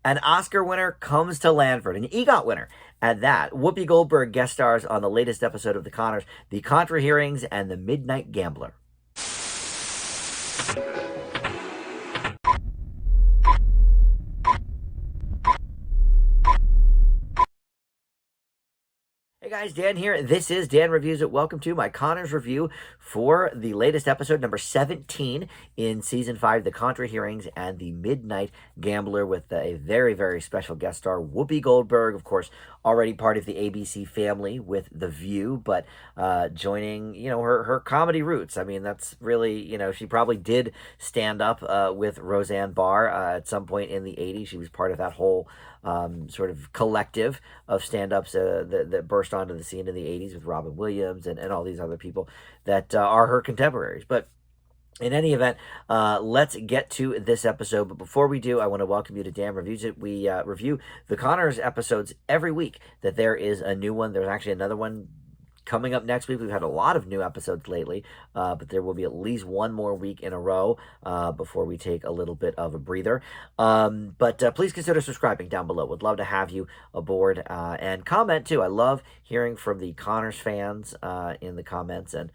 An Oscar winner comes to Lanford, an EGOT winner at that. Whoopi Goldberg guest stars on the latest episode of The Connors, the Contra hearings, and the Midnight Gambler. Hey guys, Dan here. This is Dan Reviews It. Welcome to my Connors review for the latest episode, number 17 in season 5, The Contra Hearings and the Midnight Gambler, with a very, very special guest star, Whoopi Goldberg, of course, already part of the ABC family with The View, but joining, her comedy roots. I mean, that's really, she probably did stand up with Roseanne Barr at some point in the 80s. She was part of that whole sort of collective of stand-ups that burst onto the scene in the 80s with Robin Williams and all these other people that are her contemporaries. But in any event, let's get to this episode. But before we do, I want to welcome you to Dan Reviews It. We review the Connors episodes every week that there is a new one. There's actually another one coming up next week. We've had a lot of new episodes lately, but there will be at least one more week in a row before we take a little bit of a breather. But please consider subscribing down below. Would love to have you aboard, and comment too. I love hearing from the Connors fans in the comments, and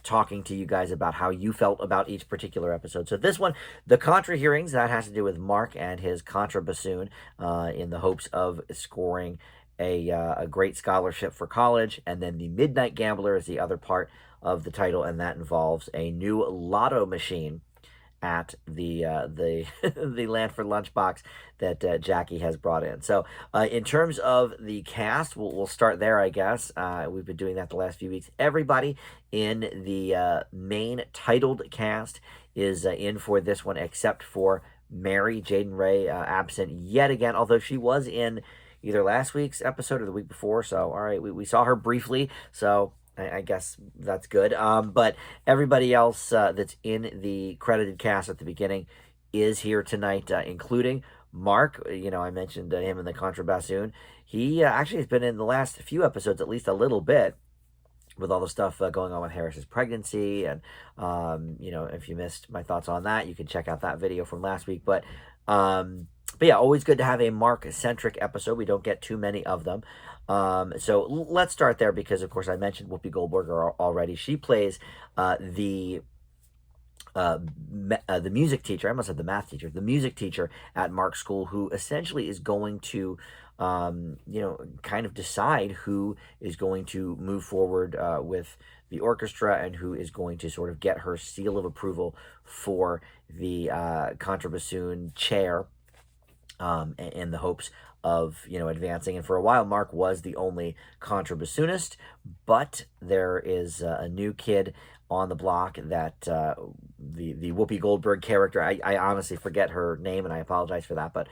talking to you guys about how you felt about each particular episode. So this one, the Contra hearings, that has to do with Mark and his Contra bassoon in the hopes of scoring a great scholarship for college. And then the Midnight Gambler is the other part of the title, and that involves a new lotto machine at the the Lanford lunchbox that Jackie has brought in. So in terms of the cast, we'll start there, I guess. We've been doing that the last few weeks. Everybody in the main titled cast is in for this one, except for Mary Jaden Ray, absent yet again, although she was in either last week's episode or the week before. So, all right, we saw her briefly, so I guess that's good. But everybody else that's in the credited cast at the beginning is here tonight, including Mark. I mentioned him in the Contra bassoon. He actually has been in the last few episodes, at least a little bit, with all the stuff going on with Harris's pregnancy. And, if you missed my thoughts on that, you can check out that video from last week. But yeah, always good to have a Mark-centric episode. We don't get too many of them. So let's start there because, of course, I mentioned Whoopi Goldberg already. She plays the music teacher. I almost said the math teacher. The music teacher at Mark's school, who essentially is going to, kind of decide who is going to move forward with the orchestra and who is going to sort of get her seal of approval for the contrabassoon chair, in the hopes of advancing. And for a while, Mark was the only contrabassoonist, but there is a new kid on the block that the Whoopi Goldberg character, I honestly forget her name, and I apologize for that, but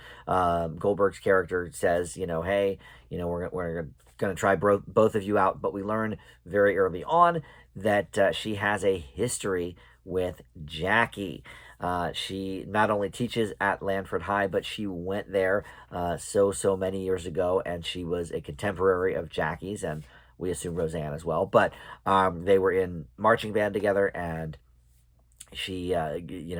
Goldberg's character says, hey, we're going to try both of you out. But we learn very early on that she has a history with Jackie. She not only teaches at Lanford High, but she went there so many years ago, and she was a contemporary of Jackie's, and we assume Roseanne as well. But they were in marching band together, and she,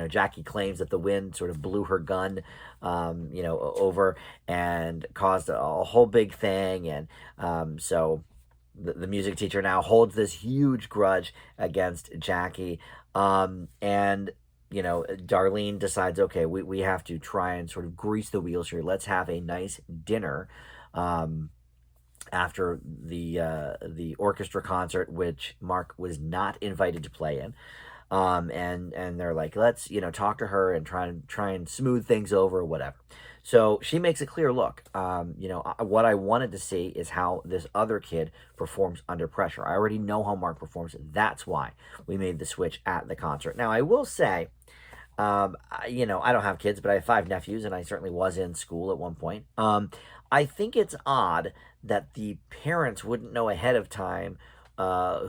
Jackie claims that the wind sort of blew her gun, over and caused a whole big thing. And so the music teacher now holds this huge grudge against Jackie. And Darlene decides, okay, we have to try and sort of grease the wheels here. Let's have a nice dinner after the orchestra concert, which Mark was not invited to play in. And they're like, let's talk to her and try and smooth things over or whatever. So she makes a clear look. What I wanted to see is how this other kid performs under pressure. I already know how Mark performs. That's why we made the switch at the concert. Now, I will say, I don't have kids, but I have 5 nephews, and I certainly was in school at one point. I think it's odd that the parents wouldn't know ahead of time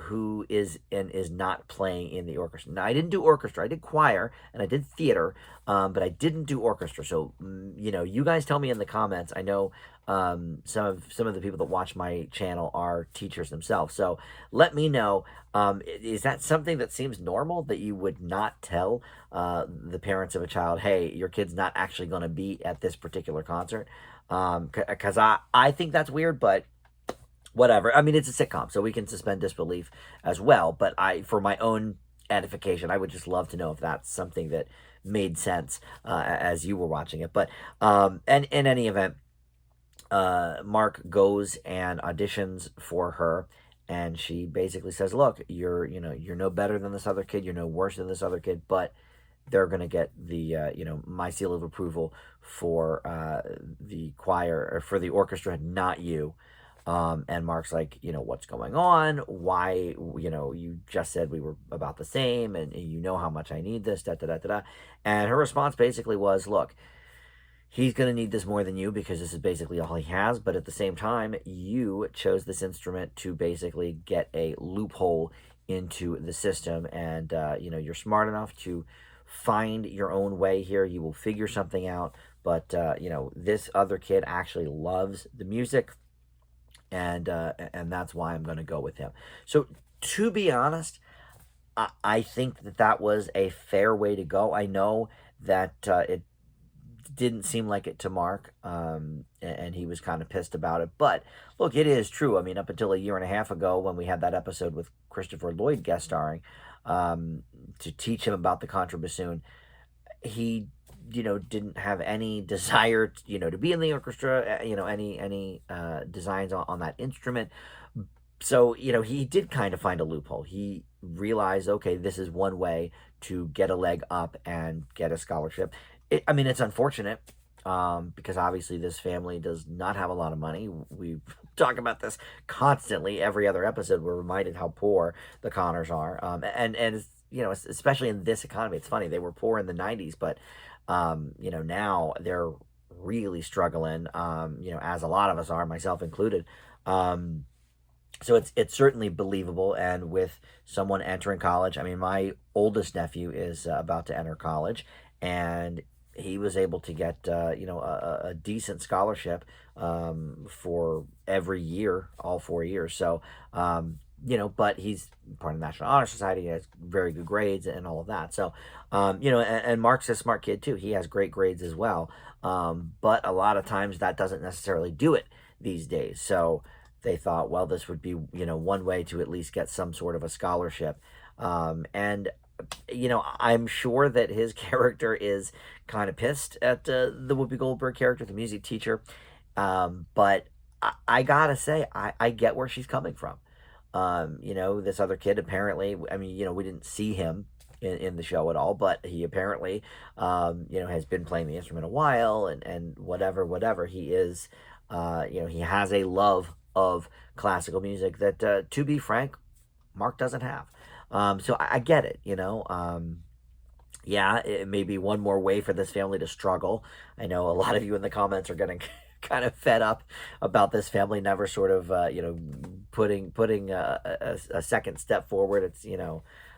who is and is not playing in the orchestra. Now, I didn't do orchestra. I did choir and I did theater, but I didn't do orchestra. So, you guys tell me in the comments. I know some of the people that watch my channel are teachers themselves. So let me know. Is that something that seems normal, that you would not tell the parents of a child, hey, your kid's not actually going to be at this particular concert? Because I think that's weird, but whatever. I mean, it's a sitcom, so we can suspend disbelief as well. But for my own edification, I would just love to know if that's something that made sense as you were watching it. But and in any event, Mark goes and auditions for her, and she basically says, "Look, you're no better than this other kid. You're no worse than this other kid, but." They're going to get the, my seal of approval for the choir or for the orchestra, not you. And Mark's like, what's going on? Why, you just said we were about the same, and you know how much I need this, da da da da da. And her response basically was, look, he's going to need this more than you because this is basically all he has. But at the same time, you chose this instrument to basically get a loophole into the system. And, you're smart enough to find your own way here. You will figure something out. But, this other kid actually loves the music. And that's why I'm going to go with him. So to be honest, I think that was a fair way to go. I know that it didn't seem like it to Mark, and he was kind of pissed about it. But look, it is true. I mean, up until a year and a half ago, when we had that episode with Christopher Lloyd guest starring, to teach him about the Contra bassoon, he didn't have any desire to be in the orchestra, any designs on that instrument. So he did kind of find a loophole. He realized, okay, this is one way to get a leg up and get a scholarship. It's unfortunate, because obviously this family does not have a lot of money. We talk about this constantly. Every other episode, we're reminded how poor the Connors are, and especially in this economy. It's funny, they were poor in the 90s, but now they're really struggling, as a lot of us are, myself included. So it's certainly believable. And with someone entering college, I mean, my oldest nephew is about to enter college, and he was able to get a decent scholarship for every year, all 4 years. So but he's part of the National Honor Society. He has very good grades and all of that. So and Mark's a smart kid too. He has great grades as well. But a lot of times that doesn't necessarily do it these days. So they thought, well, this would be one way to at least get some sort of a scholarship. And I'm sure that his character is kind of pissed at the Whoopi Goldberg character, the music teacher. But I gotta say, I get where she's coming from. This other kid apparently, we didn't see him in the show at all, but he apparently, has been playing the instrument a while, and whatever he is, he has a love of classical music that, to be frank, Mark doesn't have. So I get it, yeah, it may be one more way for this family to struggle. I know a lot of you in the comments are getting kind of fed up about this family never sort of, putting a second step forward. It's,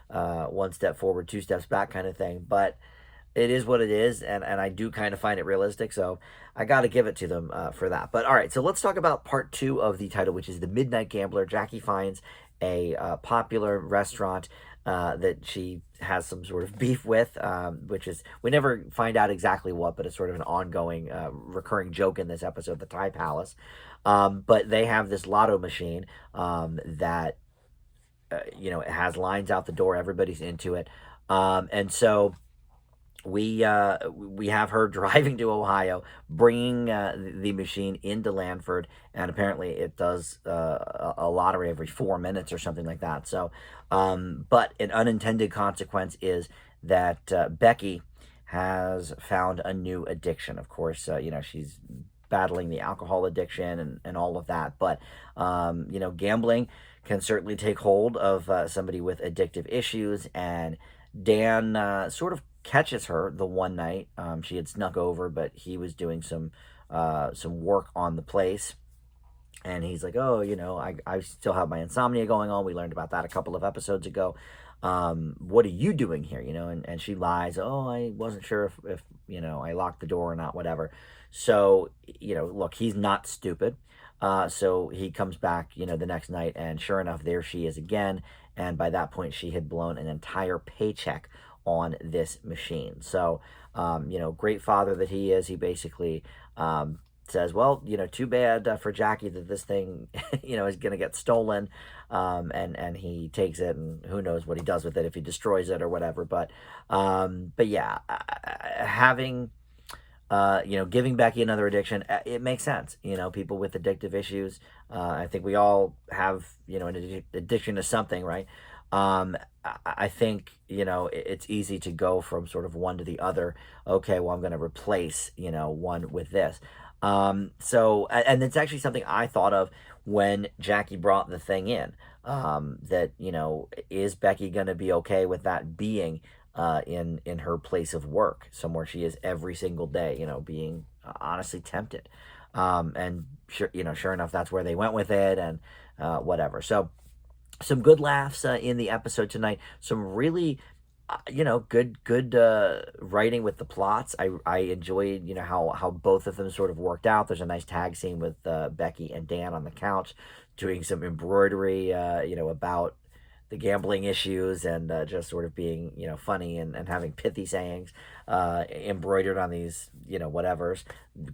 one step forward, two steps back kind of thing. But it is what it is, and I do kind of find it realistic, so I got to give it to them for that. But all right, so let's talk about part 2 of the title, which is The Midnight Gambler. Jackie finds a popular restaurant that she has some sort of beef with, which is, we never find out exactly what, but it's sort of an ongoing recurring joke in this episode, the Thai Palace. But they have this lotto machine that, it has lines out the door. Everybody's into it. And so we have her driving to Ohio, bringing the machine into Lanford, and apparently it does a lottery every 4 minutes or something like that. So, but an unintended consequence is that Becky has found a new addiction. Of course, she's battling the alcohol addiction and all of that. But, gambling can certainly take hold of somebody with addictive issues, and Dan sort of catches her the one night. She had snuck over, but he was doing some work on the place, And he's like, oh, I still have my insomnia going on. We learned about that a couple of episodes ago. What are you doing here? And she lies. Oh, I wasn't sure if I locked the door or not, whatever. So, look, he's not stupid. So he comes back, the next night, and sure enough, there she is again. And by that point, she had blown an entire paycheck on this machine. So, great father that he is. He basically, says, well, too bad for Jackie that this thing, is going to get stolen. And he takes it, and who knows what he does with it, if he destroys it or whatever. But yeah, having, giving Becky another addiction, it makes sense. People with addictive issues, I think we all have, an addiction to something, right? I think, it's easy to go from sort of one to the other. Okay, well, I'm going to replace, one with this. And it's actually something I thought of when Jackie brought the thing in. That, is Becky going to be okay with that being in her place of work, somewhere she is every single day, being honestly tempted. And sure enough, that's where they went with it, and whatever. So some good laughs in the episode tonight. Some really good writing with the plots. I enjoyed how both of them sort of worked out. There's a nice tag scene with Becky and Dan on the couch doing some embroidery about the gambling issues, and just sort of being funny, and having pithy sayings embroidered on these whatevers,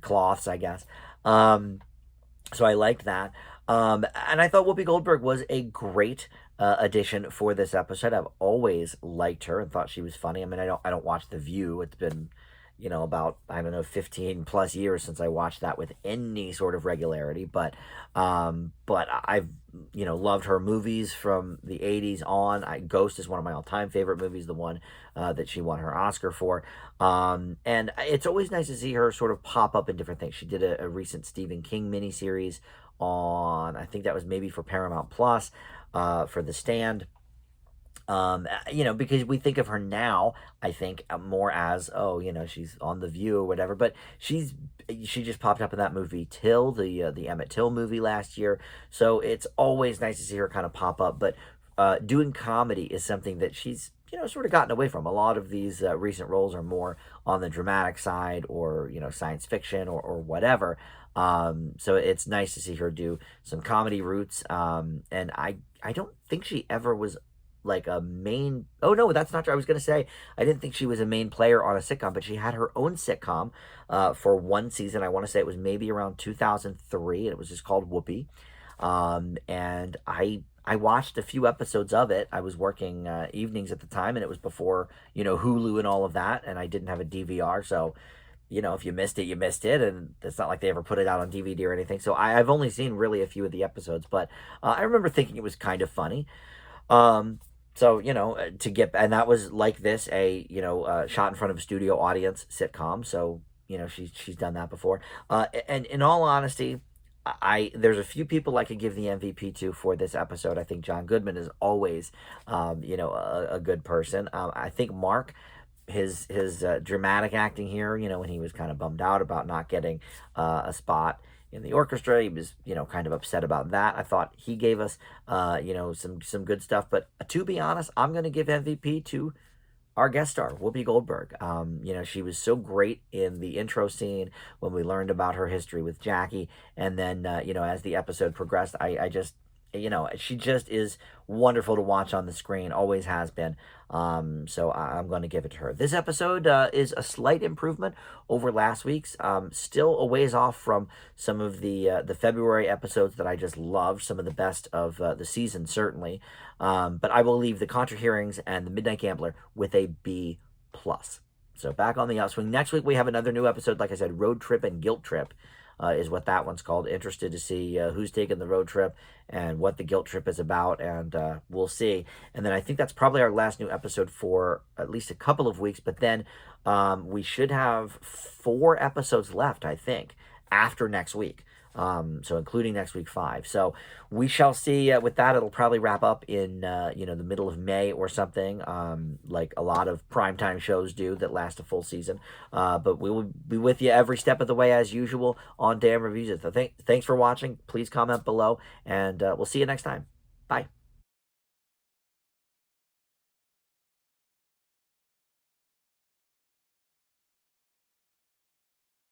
cloths, I guess. So I liked that. And I thought Whoopi Goldberg was a great addition for this episode. I've always liked her and thought she was funny. I mean, I don't watch The View. It's been, about, I don't know, 15 plus years since I watched that with any sort of regularity. But I've, loved her movies from the 80s on. Ghost is one of my all-time favorite movies, the one that she won her Oscar for. And it's always nice to see her sort of pop up in different things. She did a recent Stephen King miniseries on, I think that was maybe for Paramount Plus, for The Stand. Because we think of her now, I think more as, oh, she's on The View or whatever, but she just popped up in that movie Till, the Emmett Till movie last year. So it's always nice to see her kind of pop up. But doing comedy is something that she's sort of gotten away from. A lot of these recent roles are more on the dramatic side, or science fiction, or whatever. So it's nice to see her do some comedy roots. And I don't think she ever was like a main. Oh no, that's not true. I was gonna say I didn't think she was a main player on a sitcom, but she had her own sitcom for one season. I want to say it was maybe around 2003, and it was just called Whoopi. And I watched a few episodes of it. I was working evenings at the time, and it was before Hulu and all of that, and I didn't have a DVR, so if you missed it, you missed it, and it's not like they ever put it out on DVD or anything. So I've only seen really a few of the episodes, but I remember thinking it was kind of funny. So, and that was like this, shot in front of a studio audience sitcom. So, she's done that before. And in all honesty, there's a few people I could give the MVP to for this episode. I think John Goodman is always, a good person. I think Mark, his dramatic acting here, when he was kind of bummed out about not getting a spot in the orchestra, he was kind of upset about that. I thought he gave us some good stuff. But to be honest, I'm going to give MVP to our guest star, Whoopi Goldberg. She was so great in the intro scene when we learned about her history with Jackie, and then as the episode progressed, I just she just is wonderful to watch on the screen, always has been. So I'm going to give it to her. This episode is a slight improvement over last week's. Still a ways off from some of the February episodes that I just loved, some of the best of the season, certainly. But I will leave the Contra hearings and the Midnight Gambler with a B+. So back on the upswing. Next week we have another new episode. Like I said, Road Trip and Guilt Trip. Is what that one's called. Interested to see who's taking the road trip and what the guilt trip is about, and we'll see. And then I think that's probably our last new episode for at least a couple of weeks, but then we should have 4 episodes left, I think, after next week. so including next week 5. So we shall see. With that, it'll probably wrap up in the middle of May or something, like a lot of primetime shows do that last a full season. But we will be with you every step of the way as usual on Dan Reviews It. So thanks for watching. Please comment below, and we'll see you next time. Bye.